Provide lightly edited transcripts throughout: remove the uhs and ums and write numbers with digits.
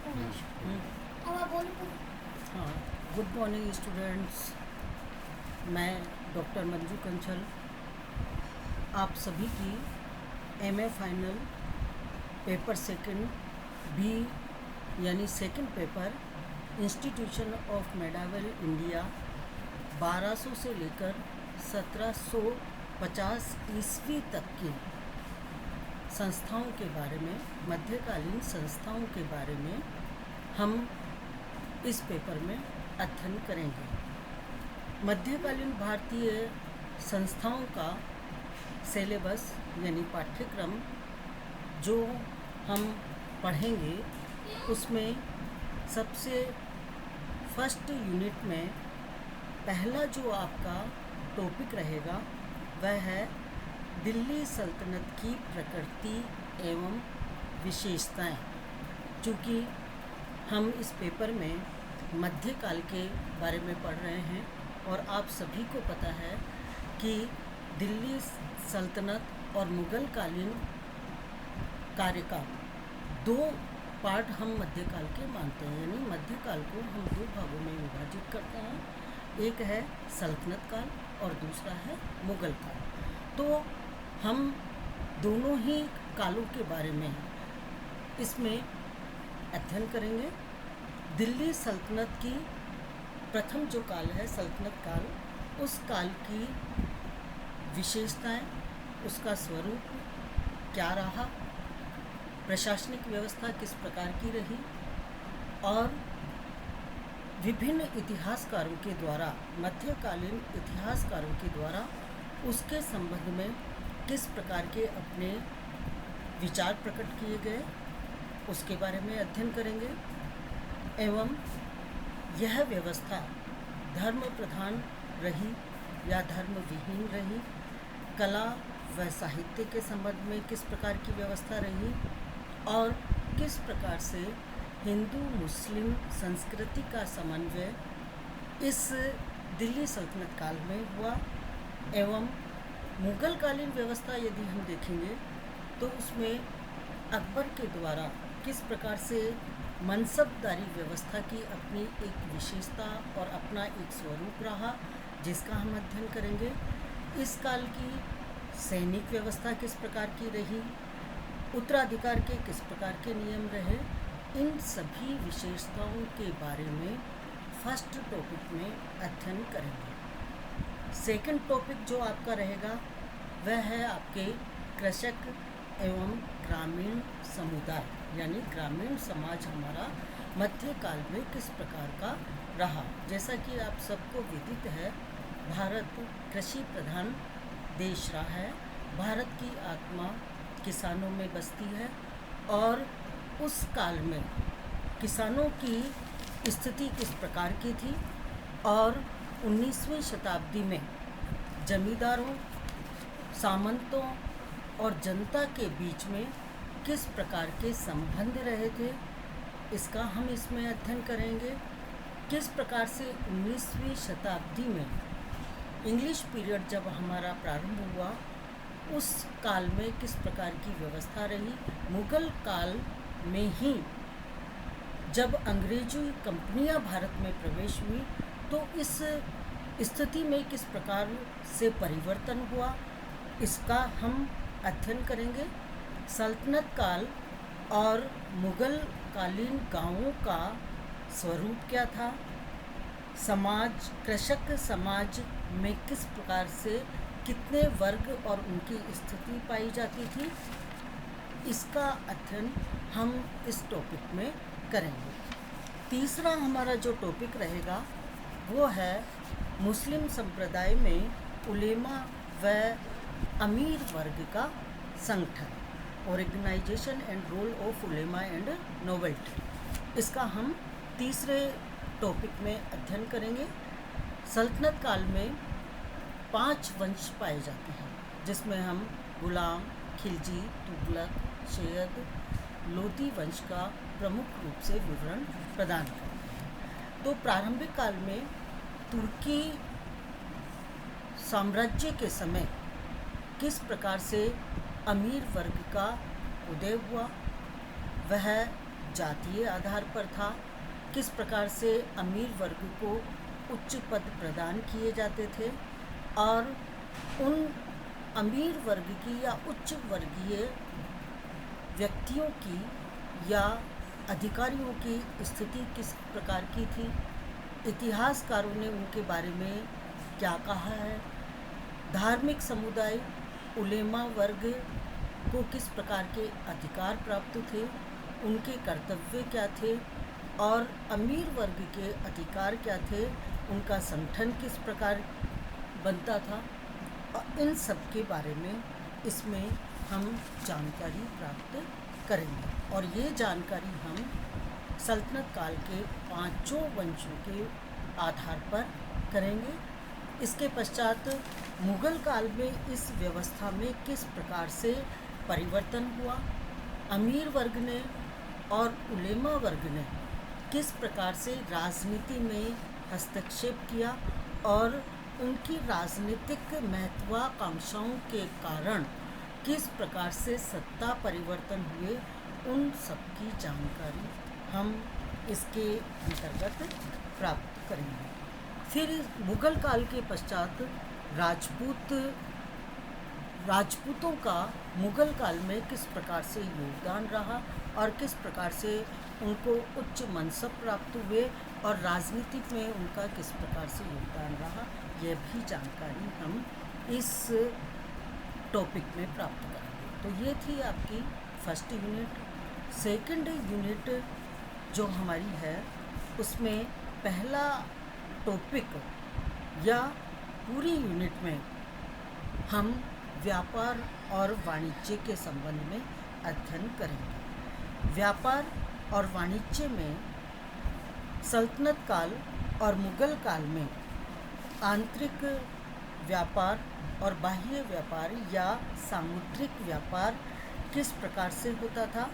हाँ, good morning students. मैं doctor Manju Kanchal आप सभी की MA final paper second B यानी second paper institution of medieval India 1200 से लेकर 1750 ईस्वी तक की संस्थाओं के बारे में, मध्यकालीन संस्थाओं के बारे में हम इस पेपर में अध्ययन करेंगे। मध्यकालीन भारतीय संस्थाओं का सिलेबस यानी पाठ्यक्रम जो हम पढ़ेंगे उसमें सबसे फर्स्ट यूनिट में पहला जो आपका टॉपिक रहेगा वह है दिल्ली सल्तनत की प्रकृति एवं विशेषताएं। चूँकि हम इस पेपर में मध्यकाल के बारे में पढ़ रहे हैं और आप सभी को पता है कि दिल्ली सल्तनत और मुग़लकालीन कार्यकाल दो पार्ट हम मध्यकाल के मानते हैं। यानी मध्यकाल को हम दो भागों में विभाजित करते हैं, एक है सल्तनत काल और दूसरा है मुग़ल काल। तो हम दोनों ही कालों के बारे में इसमें अध्ययन करेंगे। दिल्ली सल्तनत की प्रथम जो काल है सल्तनत काल, उस काल की विशेषताएं, उसका स्वरूप क्या रहा, प्रशासनिक व्यवस्था किस प्रकार की रही और विभिन्न इतिहासकारों के द्वारा, मध्यकालीन इतिहासकारों के द्वारा उसके संबंध में किस प्रकार के अपने विचार प्रकट किए गए, उसके बारे में अध्ययन करेंगे। एवं यह व्यवस्था धर्म प्रधान रही या धर्म विहीन रही, कला व साहित्य के संबंध में किस प्रकार की व्यवस्था रही और किस प्रकार से हिंदू मुस्लिम संस्कृति का समन्वय इस दिल्ली सल्तनत काल में हुआ। एवं मुग़लकालीन व्यवस्था यदि हम देखेंगे तो उसमें अकबर के द्वारा किस प्रकार से मनसबदारी व्यवस्था की अपनी एक विशेषता और अपना एक स्वरूप रहा, जिसका हम अध्ययन करेंगे। इस काल की सैनिक व्यवस्था किस प्रकार की रही, उत्तराधिकार के किस प्रकार के नियम रहे, इन सभी विशेषताओं के बारे में फर्स्ट टॉपिक में अध्ययन करेंगे। सेकंड टॉपिक जो आपका रहेगा वह है आपके कृषक एवं ग्रामीण समुदाय, यानी ग्रामीण समाज हमारा मध्यकाल में किस प्रकार का रहा। जैसा कि आप सबको विदित है, भारत कृषि प्रधान देश रहा है। भारत की आत्मा किसानों में बसती है और उस काल में किसानों की स्थिति किस प्रकार की थी और 19वीं शताब्दी में जमींदारों, सामंतों और जनता के बीच में किस प्रकार के संबंध रहे थे, इसका हम इसमें अध्ययन करेंगे। किस प्रकार से 19वीं शताब्दी में इंग्लिश पीरियड जब हमारा प्रारंभ हुआ, उस काल में किस प्रकार की व्यवस्था रही। मुग़ल काल में ही जब अंग्रेजी कंपनियां भारत में प्रवेश हुई तो इस स्थिति में किस प्रकार से परिवर्तन हुआ, इसका हम अध्ययन करेंगे। सल्तनत काल और मुग़ल कालीन गांवों का स्वरूप क्या था, समाज, कृषक समाज में किस प्रकार से कितने वर्ग और उनकी स्थिति पाई जाती थी, इसका अध्ययन हम इस टॉपिक में करेंगे। तीसरा हमारा जो टॉपिक रहेगा वो है मुस्लिम संप्रदाय में उलेमा व अमीर वर्ग का संगठन, ऑर्गेनाइजेशन एंड रोल ऑफ उलेमा एंड नोबल्टी। इसका हम तीसरे टॉपिक में अध्ययन करेंगे। सल्तनत काल में 5 वंश पाए जाते हैं, जिसमें हम गुलाम, खिलजी, तुगलक, सैयद, लोदी वंश का प्रमुख रूप से विवरण प्रदान करते हैं। तो प्रारंभिक काल में तुर्की साम्राज्य के समय किस प्रकार से अमीर वर्ग का उदय हुआ, वह जातीय आधार पर था, किस प्रकार से अमीर वर्ग को उच्च पद प्रदान किए जाते थे और उन अमीर वर्ग की या उच्च वर्गीय व्यक्तियों की या अधिकारियों की स्थिति किस प्रकार की थी। इतिहासकारों ने उनके बारे में क्या कहा है। धार्मिक समुदाय उलेमा वर्ग को किस प्रकार के अधिकार प्राप्त थे, उनके कर्तव्य क्या थे और अमीर वर्ग के अधिकार क्या थे, उनका संगठन किस प्रकार बनता था, और इन सब के बारे में इसमें हम जानकारी प्राप्त करेंगे। और ये जानकारी हम सल्तनत काल के 5 वंशों के आधार पर करेंगे। इसके पश्चात मुग़ल काल में इस व्यवस्था में किस प्रकार से परिवर्तन हुआ, अमीर वर्ग ने और उलेमा वर्ग ने किस प्रकार से राजनीति में हस्तक्षेप किया और उनकी राजनीतिक महत्वाकांक्षाओं के कारण किस प्रकार से सत्ता परिवर्तन हुए, उन सब की जानकारी हम इसके अंतर्गत प्राप्त करेंगे। फिर मुग़ल काल के पश्चात राजपूतों का मुग़ल काल में किस प्रकार से योगदान रहा और किस प्रकार से उनको उच्च मनसब प्राप्त हुए और राजनीति में उनका किस प्रकार से योगदान रहा, यह भी जानकारी हम इस टॉपिक में प्राप्त करेंगे। तो ये थी आपकी फर्स्ट यूनिट। सेकंड यूनिट जो हमारी है उसमें पहला टॉपिक या पूरी यूनिट में हम व्यापार और वाणिज्य के संबंध में अध्ययन करेंगे। व्यापार और वाणिज्य में सल्तनत काल और मुग़ल काल में आंतरिक व्यापार और बाह्य व्यापार या सामुद्रिक व्यापार किस प्रकार से होता था,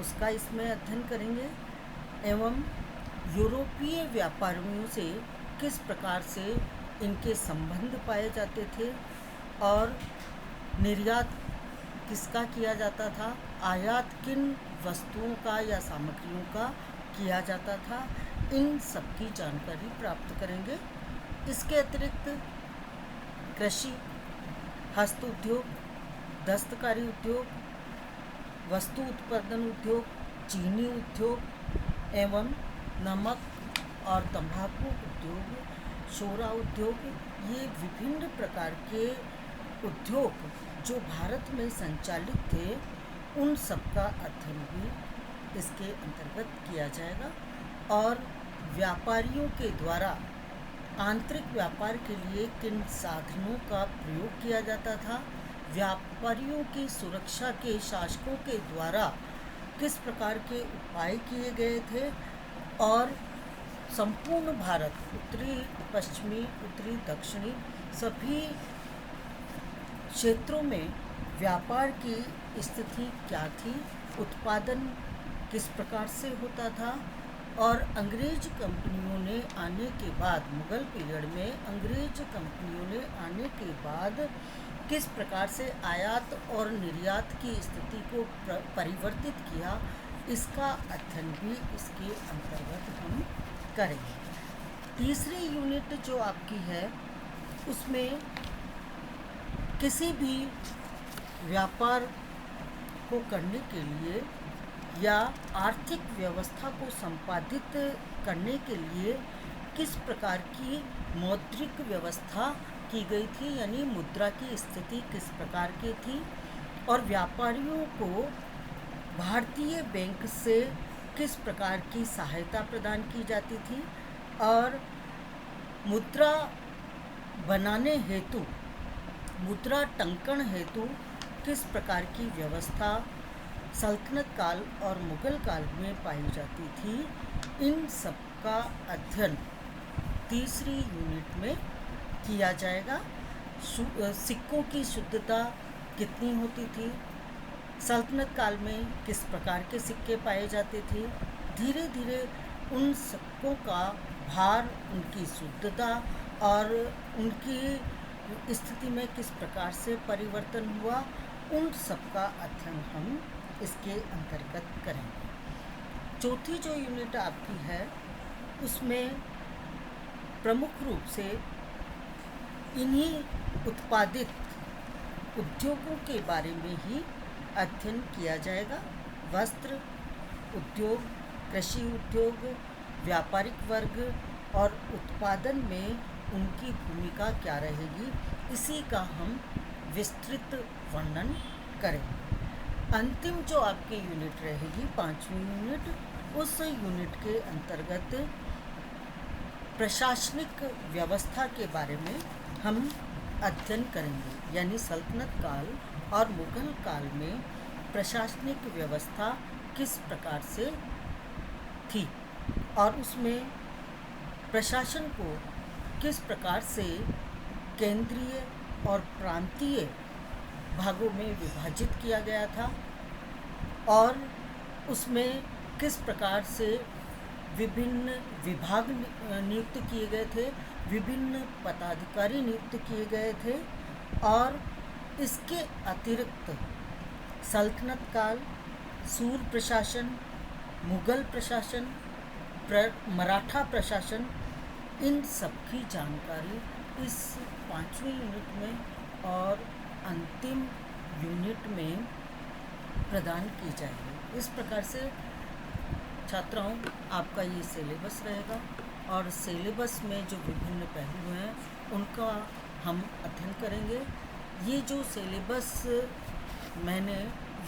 उसका इसमें अध्ययन करेंगे। एवं यूरोपीय व्यापारियों से किस प्रकार से इनके संबंध पाए जाते थे और निर्यात किसका किया जाता था, आयात किन वस्तुओं का या सामग्रियों का किया जाता था, इन सब की जानकारी प्राप्त करेंगे। इसके अतिरिक्त कृषि, हस्त उद्योग, दस्तकारी उद्योग, वस्तु उत्पादन उद्योग, चीनी उद्योग एवं नमक और तंबाकू उद्योग, शोरा उद्योग, ये विभिन्न प्रकार के उद्योग जो भारत में संचालित थे, उन सब का अध्ययन भी इसके अंतर्गत किया जाएगा। और व्यापारियों के द्वारा आंतरिक व्यापार के लिए किन साधनों का प्रयोग किया जाता था, व्यापारियों की सुरक्षा के शासकों के द्वारा किस प्रकार के उपाय किए गए थे और संपूर्ण भारत, उत्तरी पश्चिमी, उत्तरी दक्षिणी, सभी क्षेत्रों में व्यापार की स्थिति क्या थी, उत्पादन किस प्रकार से होता था और अंग्रेज कंपनियों ने आने के बाद, मुग़ल पीरियड में अंग्रेज कंपनियों ने आने के बाद किस प्रकार से आयात और निर्यात की स्थिति को परिवर्तित किया, इसका अध्ययन भी इसके अंतर्गत हम करेंगे। तीसरी यूनिट जो आपकी है उसमें किसी भी व्यापार को करने के लिए या आर्थिक व्यवस्था को संपादित करने के लिए किस प्रकार की मौद्रिक व्यवस्था की गई थी, यानी मुद्रा की स्थिति किस प्रकार की थी और व्यापारियों को भारतीय बैंक से किस प्रकार की सहायता प्रदान की जाती थी और मुद्रा बनाने हेतु, मुद्रा टंकण हेतु किस प्रकार की व्यवस्था सल्तनत काल और मुग़ल काल में पाई जाती थी, इन सब का अध्ययन तीसरी यूनिट में किया जाएगा। सिक्कों की शुद्धता कितनी होती थी, सल्तनत काल में किस प्रकार के सिक्के पाए जाते थे, धीरे धीरे उन सिक्कों का भार, उनकी शुद्धता और उनकी स्थिति में किस प्रकार से परिवर्तन हुआ, उन सब का अध्ययन हम इसके अंतर्गत करेंगे। चौथी जो यूनिट आपकी है उसमें प्रमुख रूप से इन्हीं उत्पादित उद्योगों के बारे में ही अध्ययन किया जाएगा। वस्त्र उद्योग, कृषि उद्योग, व्यापारिक वर्ग और उत्पादन में उनकी भूमिका क्या रहेगी, इसी का हम विस्तृत वर्णन करेंगे। अंतिम जो आपकी यूनिट रहेगी, 5वीं यूनिट, उस यूनिट के अंतर्गत प्रशासनिक व्यवस्था के बारे में हम अध्ययन करेंगे। यानी सल्तनत काल और मुगल काल में प्रशासनिक व्यवस्था किस प्रकार से थी और उसमें प्रशासन को किस प्रकार से केंद्रीय और प्रांतीय भागों में विभाजित किया गया था और उसमें किस प्रकार से विभिन्न विभाग नियुक्त किए गए थे, विभिन्न पदाधिकारी नियुक्त किए गए थे। और इसके अतिरिक्त सल्तनत काल, सूर प्रशासन, मुगल प्रशासन, मराठा प्रशासन, इन सब की जानकारी इस 5वीं यूनिट में और अंतिम यूनिट में प्रदान की जाएगी। इस प्रकार से छात्राओं आपका ये सिलेबस रहेगा और सिलेबस में जो विभिन्न पहलू हैं उनका हम अध्ययन करेंगे। ये जो सिलेबस मैंने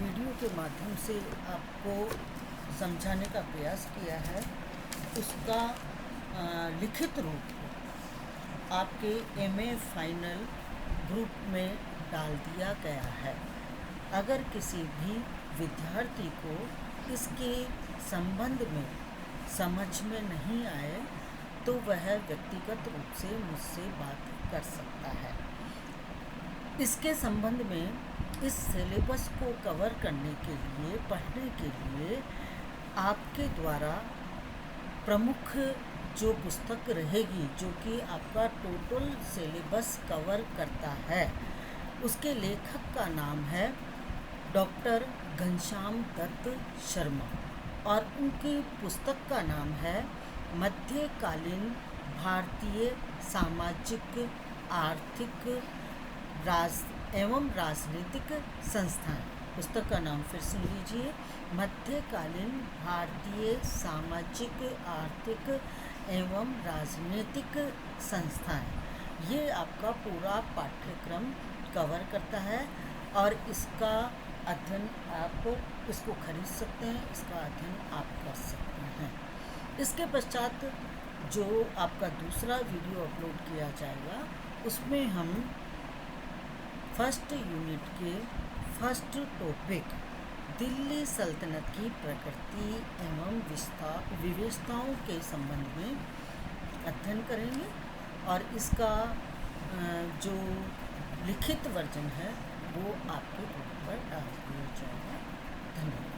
वीडियो के माध्यम से आपको समझाने का प्रयास किया है, उसका लिखित रूप आपके एमए फाइनल ग्रुप में डाल दिया गया है। अगर किसी भी विद्यार्थी को इसके संबंध में समझ में नहीं आए तो वह व्यक्तिगत रूप से मुझसे बात कर सकता है। इसके संबंध में इस सिलेबस को कवर करने के लिए, पढ़ने के लिए आपके द्वारा प्रमुख जो पुस्तक रहेगी, जो कि आपका टोटल सिलेबस कवर करता है, उसके लेखक का नाम है डॉक्टर घनश्याम दत्त शर्मा और उनकी पुस्तक का नाम है मध्यकालीन भारतीय सामाजिक, आर्थिक एवं राजनीतिक संस्थाएं। पुस्तक का नाम फिर सुन लीजिए, मध्यकालीन भारतीय सामाजिक, आर्थिक एवं राजनीतिक संस्थाएं। ये आपका पूरा पाठ्यक्रम कवर करता है और इसका अध्ययन आप इसको खरीद सकते हैं, इसका अध्ययन आप कर सकते हैं। इसके पश्चात जो आपका दूसरा वीडियो अपलोड किया जाएगा उसमें हम फर्स्ट यूनिट के फर्स्ट टॉपिक दिल्ली सल्तनत की प्रकृति एवं विशेषताओं के संबंध में अध्ययन करेंगे और इसका जो लिखित वर्जन है वो आपके ग्रुप पर डाल दिया जाएगा। धन्यवाद।